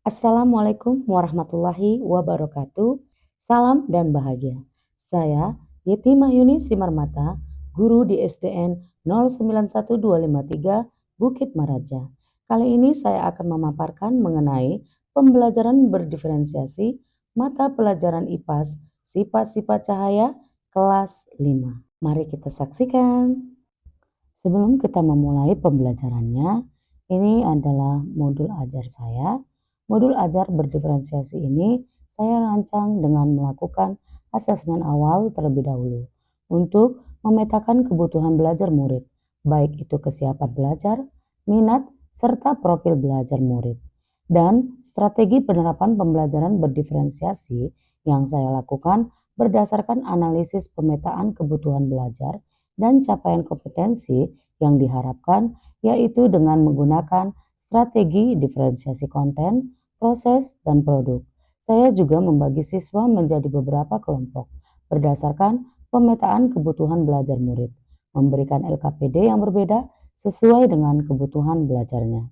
Assalamualaikum warahmatullahi wabarakatuh. Salam dan bahagia. Saya Yeti Mahyuni Simarmata, guru di SDN 091253 Bukit Maraja. Kali ini saya akan memaparkan mengenai pembelajaran berdiferensiasi mata pelajaran IPAS sifat-sifat cahaya kelas 5. Mari kita saksikan. Sebelum kita memulai pembelajarannya, ini adalah modul ajar saya. Modul ajar berdiferensiasi ini saya rancang dengan melakukan asesmen awal terlebih dahulu untuk memetakan kebutuhan belajar murid, baik itu kesiapan belajar, minat, serta profil belajar murid. Dan strategi penerapan pembelajaran berdiferensiasi yang saya lakukan berdasarkan analisis pemetaan kebutuhan belajar dan capaian kompetensi yang diharapkan, yaitu dengan menggunakan strategi diferensiasi konten, proses, dan produk. Saya juga membagi siswa menjadi beberapa kelompok berdasarkan pemetaan kebutuhan belajar murid, memberikan LKPD yang berbeda sesuai dengan kebutuhan belajarnya.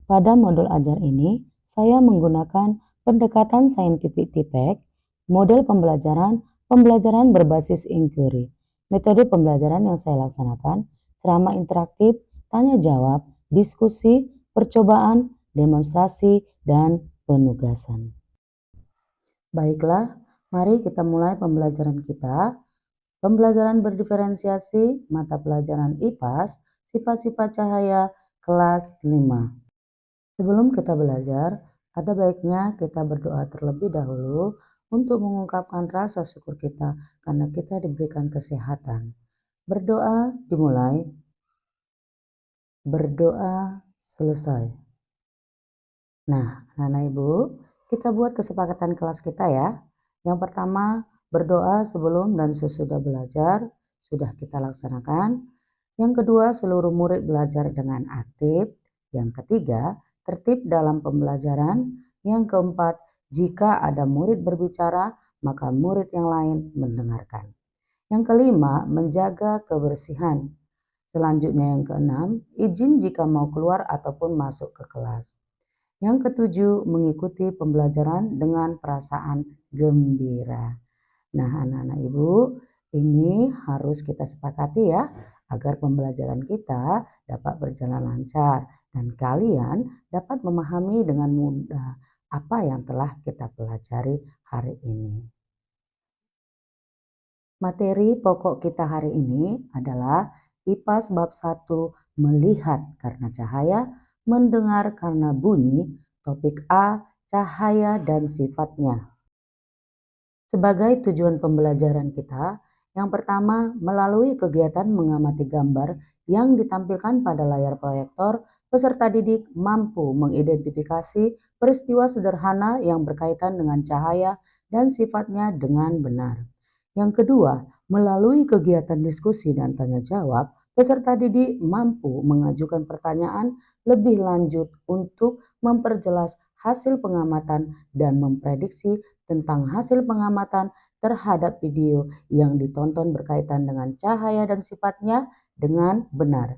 Pada modul ajar ini, saya menggunakan pendekatan scientific typek, model pembelajaran berbasis inquiry. Metode pembelajaran yang saya laksanakan, ceramah interaktif, tanya jawab, diskusi, percobaan, demonstrasi, dan penugasan. Baiklah, mari kita mulai pembelajaran kita. Pembelajaran berdiferensiasi mata pelajaran IPAS, sifat-sifat cahaya kelas 5. Sebelum kita belajar, ada baiknya kita berdoa terlebih dahulu untuk mengungkapkan rasa syukur kita karena kita diberikan kesehatan. Berdoa dimulai, berdoa selesai. Nah, anak-anak ibu, kita buat kesepakatan kelas kita ya. Yang pertama, berdoa sebelum dan sesudah belajar, sudah kita laksanakan. Yang kedua, seluruh murid belajar dengan aktif. Yang ketiga, tertib dalam pembelajaran. Yang keempat, jika ada murid berbicara, maka murid yang lain mendengarkan. Yang kelima, menjaga kebersihan. Selanjutnya yang keenam, izin jika mau keluar ataupun masuk ke kelas. Yang ketujuh, mengikuti pembelajaran dengan perasaan gembira. Nah, anak-anak ibu, ini harus kita sepakati ya, agar pembelajaran kita dapat berjalan lancar dan kalian dapat memahami dengan mudah apa yang telah kita pelajari hari ini. Materi pokok kita hari ini adalah IPAS bab 1, melihat karena cahaya, mendengar karena bunyi, topik A, cahaya dan sifatnya. Sebagai tujuan pembelajaran kita, yang pertama, melalui kegiatan mengamati gambar yang ditampilkan pada layar proyektor, peserta didik mampu mengidentifikasi peristiwa sederhana yang berkaitan dengan cahaya dan sifatnya dengan benar. Yang kedua, melalui kegiatan diskusi dan tanya jawab, peserta didik mampu mengajukan pertanyaan lebih lanjut untuk memperjelas hasil pengamatan dan memprediksi tentang hasil pengamatan terhadap video yang ditonton berkaitan dengan cahaya dan sifatnya dengan benar.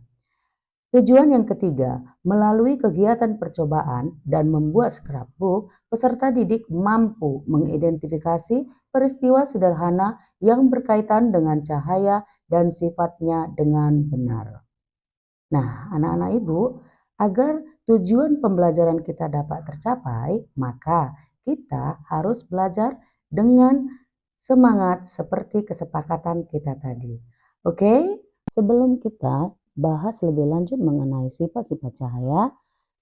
Tujuan yang ketiga, melalui kegiatan percobaan dan membuat scrapbook, peserta didik mampu mengidentifikasi peristiwa sederhana yang berkaitan dengan cahaya dan sifatnya dengan benar. Nah, anak-anak ibu, agar tujuan pembelajaran kita dapat tercapai, maka kita harus belajar dengan semangat seperti kesepakatan kita tadi. Oke? Sebelum kita bahas lebih lanjut mengenai sifat-sifat cahaya,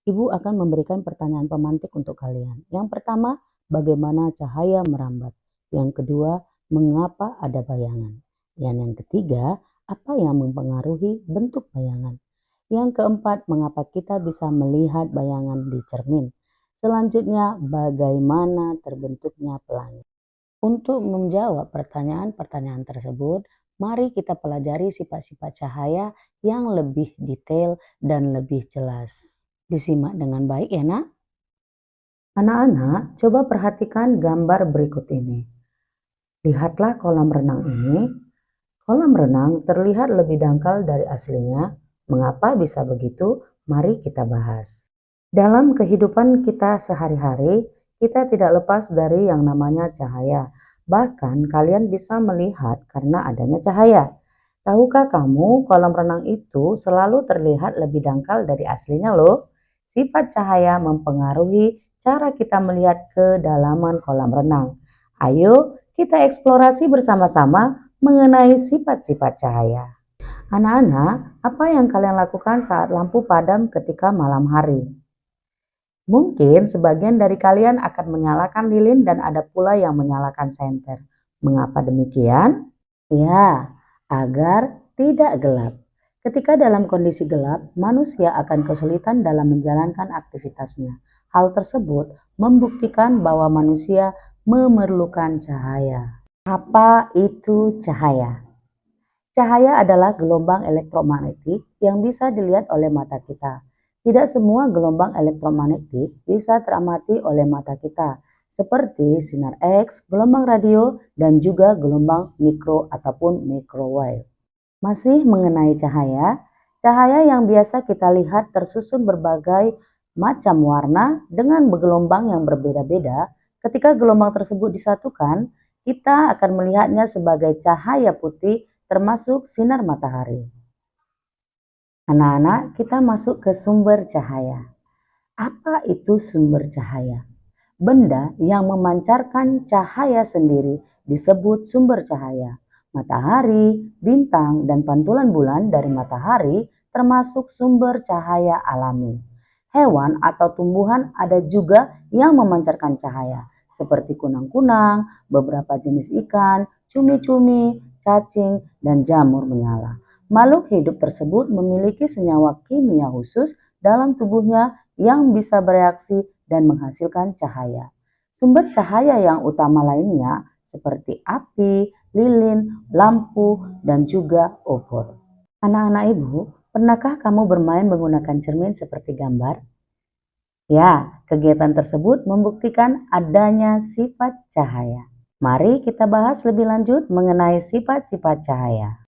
Ibu akan memberikan pertanyaan pemantik untuk kalian. Yang pertama, bagaimana cahaya merambat? Yang kedua, mengapa ada bayangan? Dan yang ketiga, apa yang mempengaruhi bentuk bayangan? Yang keempat, mengapa kita bisa melihat bayangan di cermin? Selanjutnya, bagaimana terbentuknya pelangi? Untuk menjawab pertanyaan-pertanyaan tersebut, mari kita pelajari sifat-sifat cahaya yang lebih detail dan lebih jelas. Disimak dengan baik ya nak. Anak-anak, coba perhatikan gambar berikut ini. Lihatlah kolam renang ini. Kolam renang terlihat lebih dangkal dari aslinya. Mengapa bisa begitu? Mari kita bahas. Dalam kehidupan kita sehari-hari, kita tidak lepas dari yang namanya cahaya. Bahkan kalian bisa melihat karena adanya cahaya. Tahukah kamu kolam renang itu selalu terlihat lebih dangkal dari aslinya loh? Sifat cahaya mempengaruhi cara kita melihat kedalaman kolam renang. Ayo kita eksplorasi bersama-sama mengenai sifat-sifat cahaya. Anak-anak, apa yang kalian lakukan saat lampu padam ketika malam hari? Mungkin sebagian dari kalian akan menyalakan lilin dan ada pula yang menyalakan senter. Mengapa demikian? Ya, agar tidak gelap. Ketika dalam kondisi gelap, manusia akan kesulitan dalam menjalankan aktivitasnya. Hal tersebut membuktikan bahwa manusia memerlukan cahaya. Apa itu cahaya? Cahaya adalah gelombang elektromagnetik yang bisa dilihat oleh mata kita. Tidak semua gelombang elektromagnetik bisa teramati oleh mata kita, seperti sinar X, gelombang radio, dan juga gelombang mikro ataupun microwave. Masih mengenai cahaya, cahaya yang biasa kita lihat tersusun berbagai macam warna dengan gelombang yang berbeda-beda. Ketika gelombang tersebut disatukan, kita akan melihatnya sebagai cahaya putih termasuk sinar matahari. Anak-anak, kita masuk ke sumber cahaya. Apa itu sumber cahaya? Benda yang memancarkan cahaya sendiri disebut sumber cahaya. Matahari, bintang, dan pantulan bulan dari matahari termasuk sumber cahaya alami. Hewan atau tumbuhan ada juga yang memancarkan cahaya, seperti kunang-kunang, beberapa jenis ikan, cumi-cumi, cacing, dan jamur menyala. Makhluk hidup tersebut memiliki senyawa kimia khusus dalam tubuhnya yang bisa bereaksi dan menghasilkan cahaya. Sumber cahaya yang utama lainnya seperti api, lilin, lampu, dan juga obor. Anak-anak ibu, pernahkah kamu bermain menggunakan cermin seperti gambar? Ya, kegiatan tersebut membuktikan adanya sifat cahaya. Mari kita bahas lebih lanjut mengenai sifat-sifat cahaya.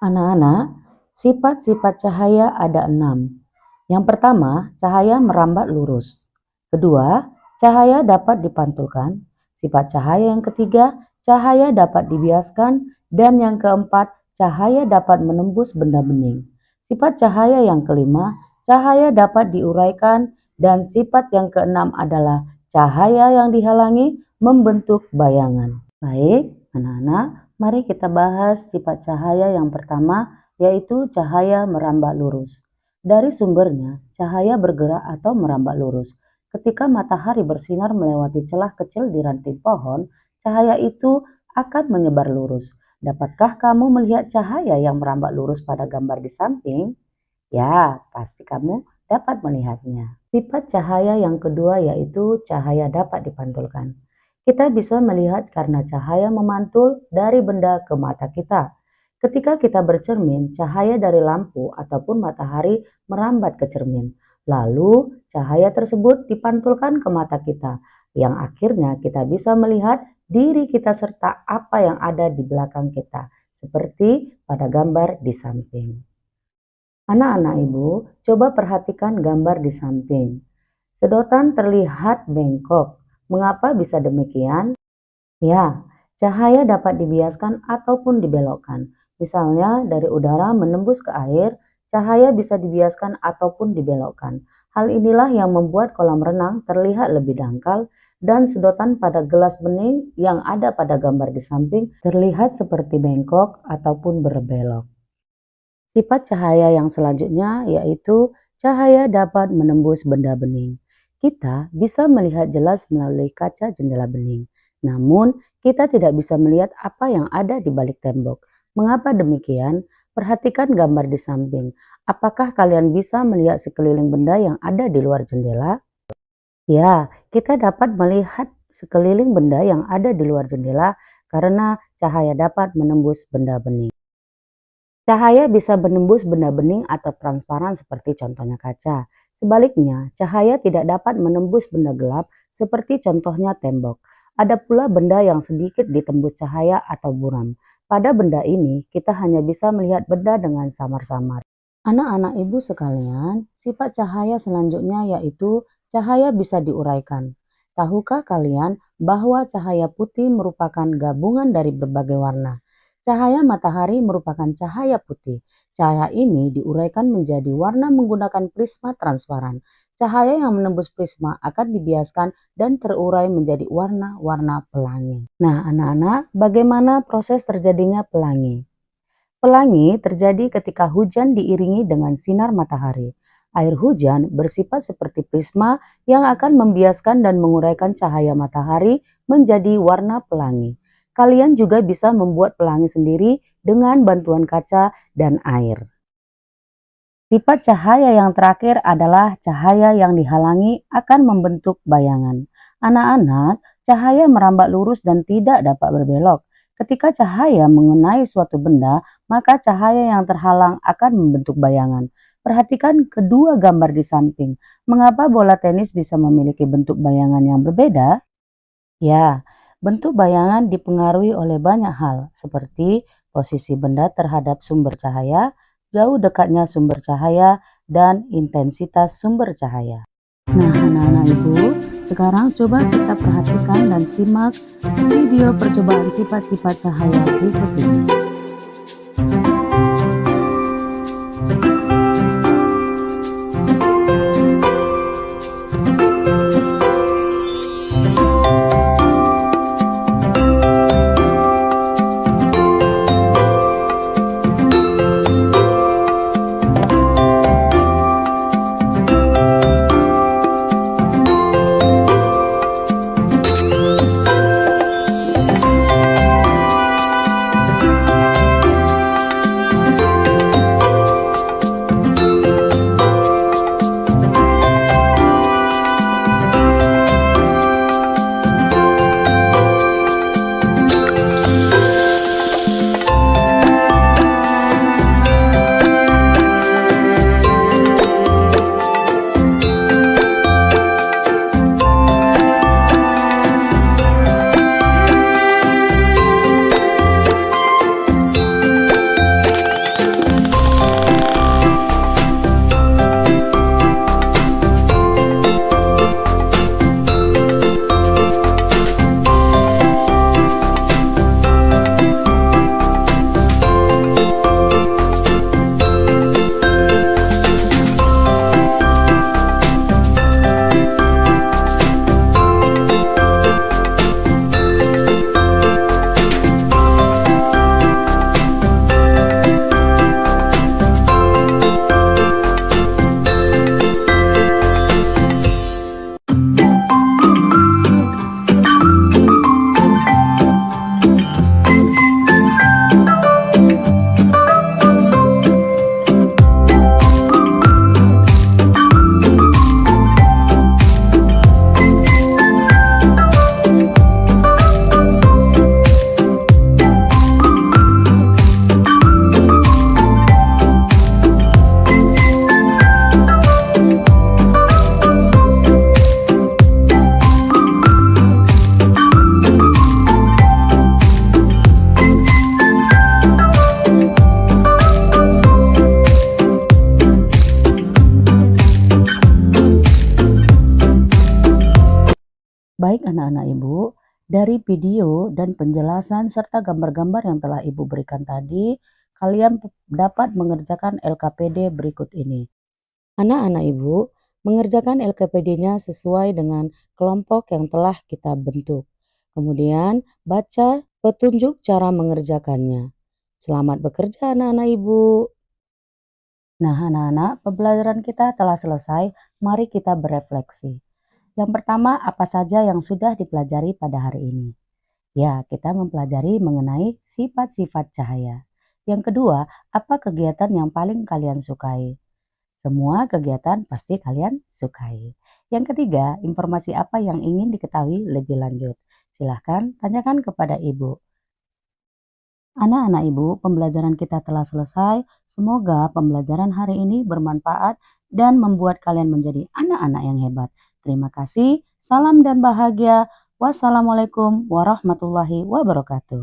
Anak-anak, sifat-sifat cahaya ada 6. Yang pertama, cahaya merambat lurus. Kedua, cahaya dapat dipantulkan. Sifat cahaya yang ketiga, cahaya dapat dibiaskan. Dan yang keempat, cahaya dapat menembus benda bening. Sifat cahaya yang kelima, cahaya dapat diuraikan. Dan sifat yang keenam adalah cahaya yang dihalangi membentuk bayangan. Baik, anak-anak, mari kita bahas sifat cahaya yang pertama, yaitu cahaya merambat lurus. Dari sumbernya, cahaya bergerak atau merambat lurus. Ketika matahari bersinar melewati celah kecil di ranting pohon, cahaya itu akan menyebar lurus. Dapatkah kamu melihat cahaya yang merambat lurus pada gambar di samping? Ya, pasti kamu dapat melihatnya. Sifat cahaya yang kedua yaitu cahaya dapat dipantulkan. Kita bisa melihat karena cahaya memantul dari benda ke mata kita. Ketika kita bercermin, cahaya dari lampu ataupun matahari merambat ke cermin. Lalu, cahaya tersebut dipantulkan ke mata kita, yang akhirnya kita bisa melihat diri kita serta apa yang ada di belakang kita, seperti pada gambar di samping. Anak-anak ibu, coba perhatikan gambar di samping. Sedotan terlihat bengkok. Mengapa bisa demikian? Ya, cahaya dapat dibiaskan ataupun dibelokkan. Misalnya dari udara menembus ke air, cahaya bisa dibiaskan ataupun dibelokkan. Hal inilah yang membuat kolam renang terlihat lebih dangkal dan sedotan pada gelas bening yang ada pada gambar di samping terlihat seperti bengkok ataupun berbelok. Sifat cahaya yang selanjutnya yaitu cahaya dapat menembus benda bening. Kita bisa melihat jelas melalui kaca jendela bening. Namun, kita tidak bisa melihat apa yang ada di balik tembok. Mengapa demikian? Perhatikan gambar di samping. Apakah kalian bisa melihat sekeliling benda yang ada di luar jendela? Ya, kita dapat melihat sekeliling benda yang ada di luar jendela karena cahaya dapat menembus benda bening. Cahaya bisa menembus benda bening atau transparan seperti contohnya kaca. Sebaliknya, cahaya tidak dapat menembus benda gelap seperti contohnya tembok. Ada pula benda yang sedikit ditembus cahaya atau buram. Pada benda ini, kita hanya bisa melihat benda dengan samar-samar. Anak-anak ibu sekalian, sifat cahaya selanjutnya yaitu cahaya bisa diuraikan. Tahukah kalian bahwa cahaya putih merupakan gabungan dari berbagai warna? Cahaya matahari merupakan cahaya putih. Cahaya ini diuraikan menjadi warna menggunakan prisma transparan. Cahaya yang menembus prisma akan dibiaskan dan terurai menjadi warna-warna pelangi. Nah, anak-anak, bagaimana proses terjadinya pelangi? Pelangi terjadi ketika hujan diiringi dengan sinar matahari. Air hujan bersifat seperti prisma yang akan membiaskan dan menguraikan cahaya matahari menjadi warna pelangi. Kalian juga bisa membuat pelangi sendiri dengan bantuan kaca dan air. Sifat cahaya yang terakhir adalah cahaya yang dihalangi akan membentuk bayangan. Anak-anak, cahaya merambat lurus dan tidak dapat berbelok. Ketika cahaya mengenai suatu benda, maka cahaya yang terhalang akan membentuk bayangan. Perhatikan kedua gambar di samping. Mengapa bola tenis bisa memiliki bentuk bayangan yang berbeda? Ya, bentuk bayangan dipengaruhi oleh banyak hal, seperti posisi benda terhadap sumber cahaya, jauh dekatnya sumber cahaya, dan intensitas sumber cahaya. Nah, anak-anak ibu, sekarang coba kita perhatikan dan simak video percobaan sifat-sifat cahaya berikut ini. Baik anak-anak ibu, dari video dan penjelasan serta gambar-gambar yang telah ibu berikan tadi, kalian dapat mengerjakan LKPD berikut ini. Anak-anak ibu, mengerjakan LKPD-nya sesuai dengan kelompok yang telah kita bentuk. Kemudian, baca petunjuk cara mengerjakannya. Selamat bekerja anak-anak ibu. Nah anak-anak, pembelajaran kita telah selesai, mari kita berefleksi. Yang pertama, apa saja yang sudah dipelajari pada hari ini? Ya, kita mempelajari mengenai sifat-sifat cahaya. Yang kedua, apa kegiatan yang paling kalian sukai? Semua kegiatan pasti kalian sukai. Yang ketiga, informasi apa yang ingin diketahui lebih lanjut? Silahkan tanyakan kepada ibu. Anak-anak ibu, pembelajaran kita telah selesai. Semoga pembelajaran hari ini bermanfaat dan membuat kalian menjadi anak-anak yang hebat. Terima kasih, salam dan bahagia. Wassalamualaikum warahmatullahi wabarakatuh.